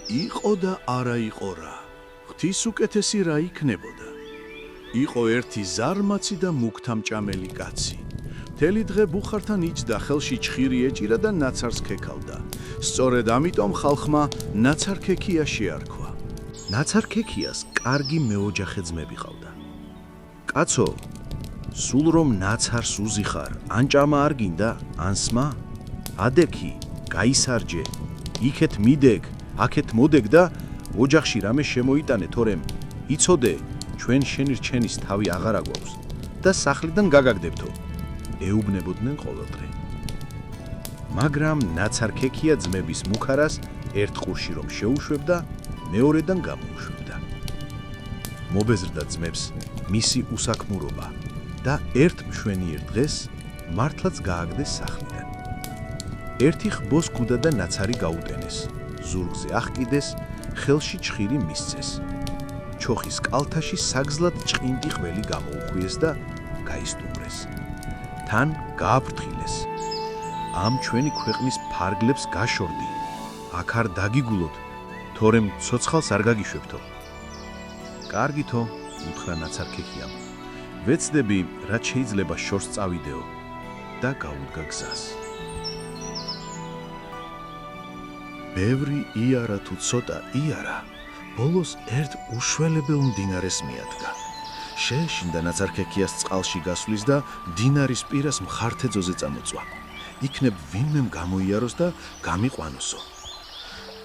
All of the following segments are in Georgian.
იყო და არა იყო რა. ღვთის უკეთესი რა იქნებოდა. იყო ერთი ზარმაცი და მუქთამჭამელი კაცი. მთელი დღე ბუხართან იჯდა, ხელში ჩხირი ეჭირა და ნაცარს ქექავდა. სწორედ ამიტომ ხალხმა ნაცარქექია შეარქვა. ნაცარქექიას კარგი მეოჯახე ძმები ყავდა. კაცო, სულ რომ ნაცარს უზიხარ, ან ჭამა არ გინდა, ან სმა? ადექი, გაისარჯე, იქეთ მიდეგ, აქეთ მოდეგ და ოჯახში რამე შემოიტანე, თორემ იცოდე, ჩვენ შენი რჩენის თავი აღარა გვაქვს და სახლიდან გაგაგდებთო. ეუბნებოდნენ ყოველდღე. მაგრამ ნაცარქექია ძმების მუქარას ერთ ყურში რომ შეუშვებდა, მეორედან გამოუშვებდა. მობეზრდა ძმებს მისი უსაქმურობა და ერთ მშვენიერ დღეს მართლაც გააგდეს სახლიდან. ერთი ხბოს კუდა და ნაცარი გაუტენეს, ზურგზე აღკიდეს, ხელში ჩხირი მისცეს. ჩოხის კალთაში საგზლად ჭყინტი ყველი გამოუხვიეს და გაისტუმრეს. თან გააფრთხილეს. ამ ჩვენი ქვეყნის ფარგლებს გაშორდი, აქ არ დაგიგულოთ, თორემ ცოცხალს არ გაგიშვებთო. კარგითო, უთხრა ნაცარქექიამ. ვეცდები, რაც შეიძლება შორს წავიდეო და გაუდგა გზას. ბევრი იარა თუ ცოტა იარა, ბოლოს ერთ უშველებელ მდინარეს მიადგა. შეეშინდა ნაცარქექიას წყალში გასვლის და მდინარის პირას მხართეძოზე წამოწვა. იქნებ ვინმემ გამოიაროს და გამიყვანოსო.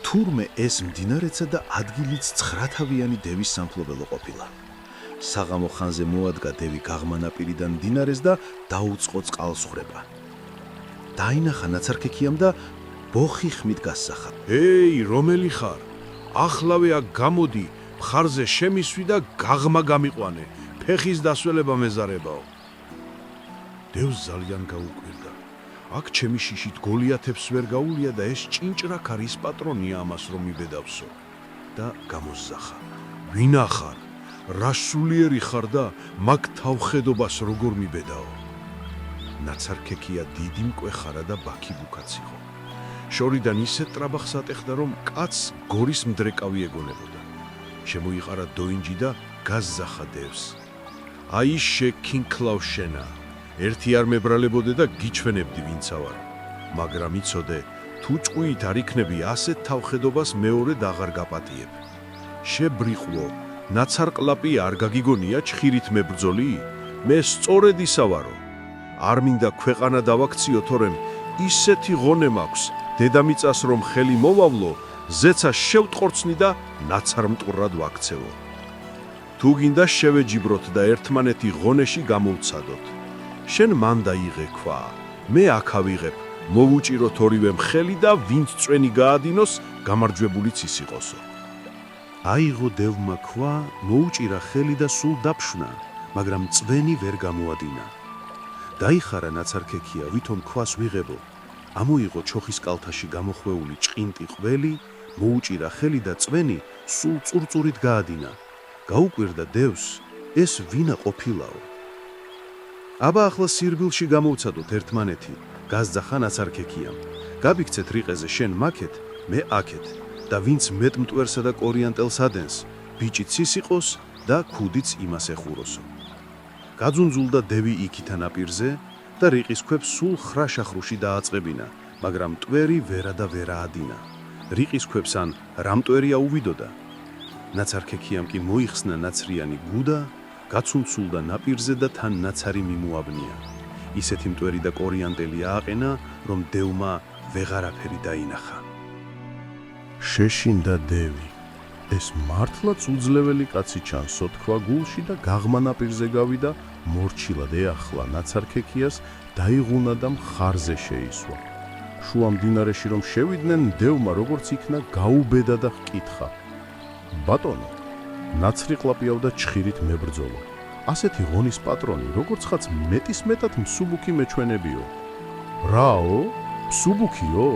თურმე ეს მდინარეცა და ადგილიც 9-თავიანი დევის სამფლობელო ყოფილა. საღამო ხანზე მოადგა დევი გაღმანაპირიდან მდინარეს და დაუწყო წყალსხრება. დაინახა ნაცარქექიამ და ბოხი ხმით გასახა. ეი, რომელი ხარ? ახლავე აქ გამოდი, მხარზე შემისვი და გაღმა გამიყვანე, ფეხის დასველება მეზარებაო. დევს ძალიან გაუკვირდა. აქ ჩემი შიშით გოლიათებს ვერ გაუვლია და ეს ჭინჭრა ქარის პატრონია ამას რომ იბედავსო. და გამოსზახა. ვინა ხარ? რა სულიერი ხარ და მაგ თავხედობას როგორ მიბედაო? ნაცარქექია დიდი მკვეხარა და ბაქიბუქაც იყო. შორიდან ისე ტრაბახს ატეხდა, რომ კაცს გორის მდრეკავი ეგონებოდა. შემოიყარა დოინჯი და გაზზახა დევს. აი შეკინკლავ შენა. ერთი არ მებრალებოდე და გიჩვენებდი ვინცა ვარ. მაგრამ იცოდე, თუ ჭყვიით არ იქნები ასეთ თავხედობას მეორედ აღარ გაპატიებ. შებრიყვო, ნაცარყლაპი არ გაგიგონია ჩხირით მებრძოლი? მე სწორედ ისა ვარო. არ მინდა ქვეყანა დავაქციო, თორემ ისეთი ღონე მაქვს, დედამიწას რომ ხელი მოვავლო, ზეცა შევტყორცნი და ნაცარმტყვრად ვაქცევო. თუ გინდა შევეჯიბროთ და ერთმანეთი ღონეში გამოვცადოთ. შენ მან დაიღე ქვა, მე აქ ავიღებ, მოვუჭიროთ ორივე მხელი და ვინც წვენი გაადინოს, გამარჯვებულიც ის იყოსო. აიღო დევმა ქვა, მოუჭირა ხელი და სულ დაფშნა, მაგრამ წვენი ვერ გამოადინა. დაიხარა ნაცარქექია, ვითომ ქვას ვიღებო. ამოიღო ჩოხის კალთაში გამოხვეული ჭყინტი ყველი, მოუჭირა ხელი და წვენი სულ წურწურით გაადინა. გაუკვირდა დევს, ეს ვინა ყოფილაო. აბა ახლა სირბილში გამოვცადოთ ერთმანეთი, გაზძახა ნაცარქექიამ. გაბიქცეთ რიყეზე შენ მაქეთ, მე აქეთ და ვინც მეტ მტვერსა და კორიანტელს ადენს, ბიჭიც ის იყოს და ქუდიც იმას ეხუროსო. გაძუნძულდა დევი იქითა ნაპირზე და რიყის ქვებს სულ ხრაშახრუში დააწყებინა, მაგრამ მტვერი ვერა და ვერა ადინა. რიყის ქვებს ან რამტვერი აუვიდოდა. ნაცარქექიამ კი მოიხსნა ნაცრიანი გუდა, გაცუნცულდა ნაპირზე და თან ნაცარი მიმოაბნია. ისეთი მტვერი და კორიანტელი ააყენა, რომ დევმა ვეღარაფერი დაინახა. შეშინდა დევი. ეს მართლაც უძლეველი კაცი ჩანსო, თქვა გულში და გაღმა ნაპირზე გავიდა, მორჩილად ეახლა ნაცარქექიას, დაიღუნა და მხარზე შეისვა. შუა მდინარეში რომ შევიდნენ, დევმა როგორც იქნა გაუბედა და ჰკითხა. ბატონო, ნაცრიყლაპიავდა ჩხირით მებრძოლო. ასეთი ღონის პატრონი, როგორც ხაც მეტის მეტად მსუბუქი მეჩვენებიო. რაო? მსუბუქიო?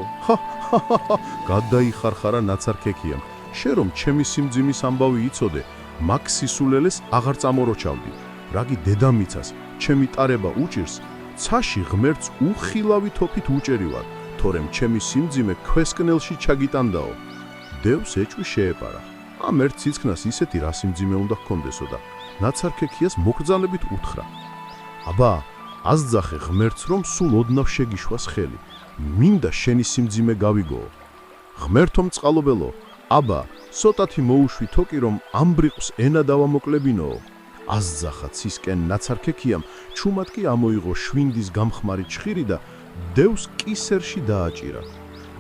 გადაიხარხარა ნაცარქექიამ. შე რომ ჩემი სიმძიმის ამბავი იცოდე, მაგ სისულელეს აღარ წამოროჩავდი. რაგი დედამიწას, ჩემი ტარება უჭირს, ცაში ღმერთს უხილავი თოფით უჭერივარ, თორემ ჩემი სიმძიმე ქვესკნელში ჩაგიტანდაო. დევს ეჭვი შეეპარა. ამ ერთ ციცქნას ისეთი რა სიმძიმე უნდა ჰქონდესო და ნაცარქექიას მოკრძალებით უთხრა: აბა, აზძახე ღმერთს, რომ სულ ოდნავ შეგიშვას ხელი. მინდა შენი სიმძიმე გავიგოო. ღმერთო მწყალობელო, აბა, სოტათი მოუშვი თოკი, რომ ამ ბრიყს ენა დავამოკლებინოო. აზძახა ცისკენ ნაცარქექიამ, ჩუმად კი ამოიღო შვინდის გამხმარი ჩხირი და დევს კისერში დააჭირა.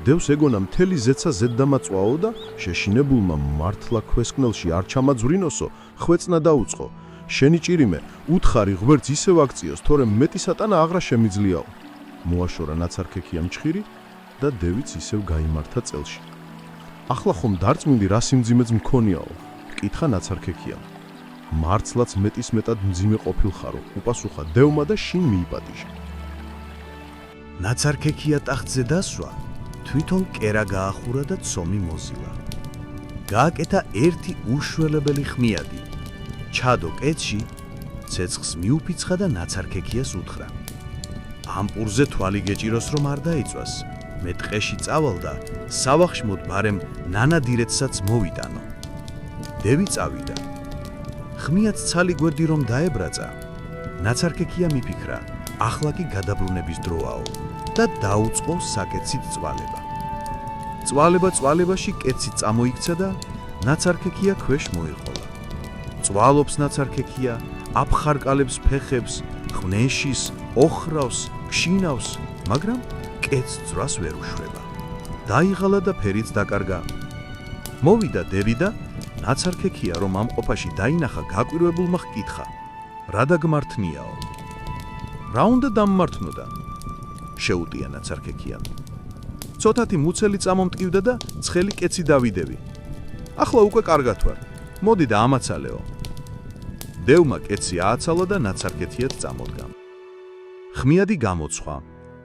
დევს ეგონა მთელი ზეცა ზედდამაწვაო და შეშინებულმა მართლა ქვესკნელში არ ჩამაძვრინოსო, ხვეწნა დაუწყო. შენი ჭირიმე, უთხარი ღმერთს ისევ აქციოს, თორემ მეტი სატანა აღრა შემიძლიაო. მოაშორა ნაცარქექიამ ჩხირი და დევიც ისევ გაიმართა წელში. ახლა ხომ დარწმუნდი რა სიმძიმეც მქონიაო? კითხა ნაცარქექიამ. მართლაც მეტის მეტად მძიმე ყოფილხარო, უპასუხა დევმა და შინ მიიპატიჟა. ნაცარქექია ტახტზე დასვა, თვითონ კერა გაახურა და ცომი მოზილა. გააკეთა ერთი უშველებელი ხმიადი. ჩადო კეთში, ცეცხლს მიუფიცხა და ნაცარქექიას უთხრა: ამ პურზე თვალი გეჭიროს, რომ არ დაიწვას. მე ტყეში წავალ და სავახშმოდ ბარემ ნანადირეთსაც მოვიტანო. დევი წავიდა. ხმიად ცალი გვერდი რომ დაებრაცა, ნაცარქექია მიფიქრა, ახლა კი გადაბრუნების დროაო და დაუწყო საკეცით წვალება. წვალებაში კეცი წამოიქცა და ნაცარქექია ქვეშ მოიყოლა. წვალობს ნაცარქექია, აფხარკალებს ფეხებს, ხვნეშის, ოხრავს, ქშინავს, მაგრამ კეცს ძრას ვერ უშვება. დაიღალა და ფერიც დაკარგა. მოვიდა დევი და ნაცარქექია, რომ ამ ყოფაში დაინახა, გაკვირვებულმა ჰკითხა: რა დაგმართნიაო? რა უნდა დამმართნოდა? შეუტია ნაცარქექიამ. ცოტათი მუცელი წამომტკივდა და ცხელი კეცი დავიდევი. ახლა უკვე კარგად ვარ. მოდი და ამაცალეო. დევმა კეცი ააცალა და ნაცარქექიაც წამოდგა. ხმიადი გამოცხვა,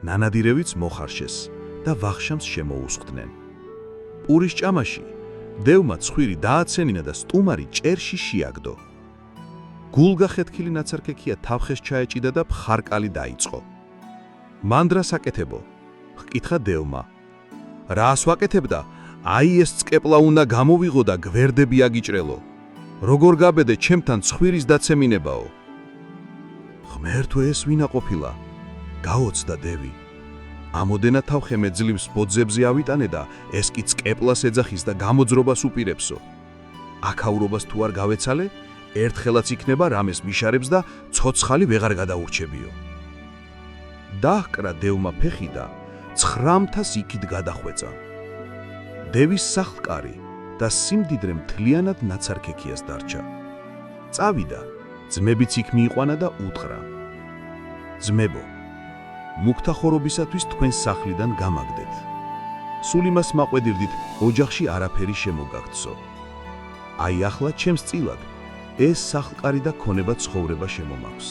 ნანადირევიც მოხარშეს და ვახშამს შემოუსხდნენ. პურის ჭამაში დევმა ცხვირი დააცენინა და სტუმარი ჭერში შეაგდო. გულგახეთქილი ნაცარქექია თავხეს ჩაეჭიდა და ფხარკალი დაიწყო. მანდრა საკეთებო? ჰკითხა დევმა. რას ვაკეთებდა? აი ეს წკეპლა უნდა გამოვიღო და გვერდები აგიჭრელო. როგორ გაბედე ჩემთან ცხვირის დაცემინებაო? ღმერთო, ეს ვინა ყოფილა? გაოცდა დევი. ამოდენა თავხე მე ძლივს ბოძებზე ავიტანე და ეს კი წკეპლას ეძახის და გამოძრობას უპირებსო. აქაურობას თუ არ გავეცალე, ერთხელაც იქნება რამეს მიშარებს და ცოცხალი ვეღარ გადაურჩებიო. დაჰკრა დევმა ფეხი და 900-ს იქით გადახვეწა. დევის სახლკარი და სიმდიდრე მთლიანად ნაცარქექიას დარჩა. წავიდა, ძმებიც იქ მიიყვანა და უთხრა: ძმებო, მუქთა ხორობისათვის თქვენ სახლიდან გამაგდეთ. სულ იმას მაყვედირდით, ოჯახში არაფერი შემოგაგცო. აი ახლა ჩემს წილად ეს სახლკარი და ქონება ცხოვრება შემომაქვს.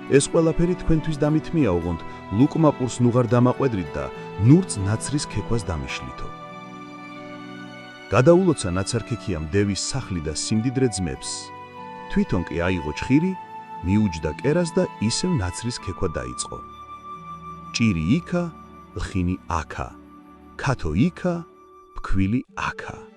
ეს ყველაფერი თქვენთვის დამითმია, ოღონდ ლუკმა პურს ნუღარ დამაყვედრით და ნურც ნაცრის ქექვას დამიშლითო. გადაულოცა ნაცარქექიამ დევის სახლი და სიმდიდრე ძმებს. თვითონ კი აიღო ჩხირი, მიუჯდა კერას და ისევ ნაცრის ქექვა დაიწყო. ჭირი იქა, ლხინი აქა, ქათო იქა, ფქვილი აქა.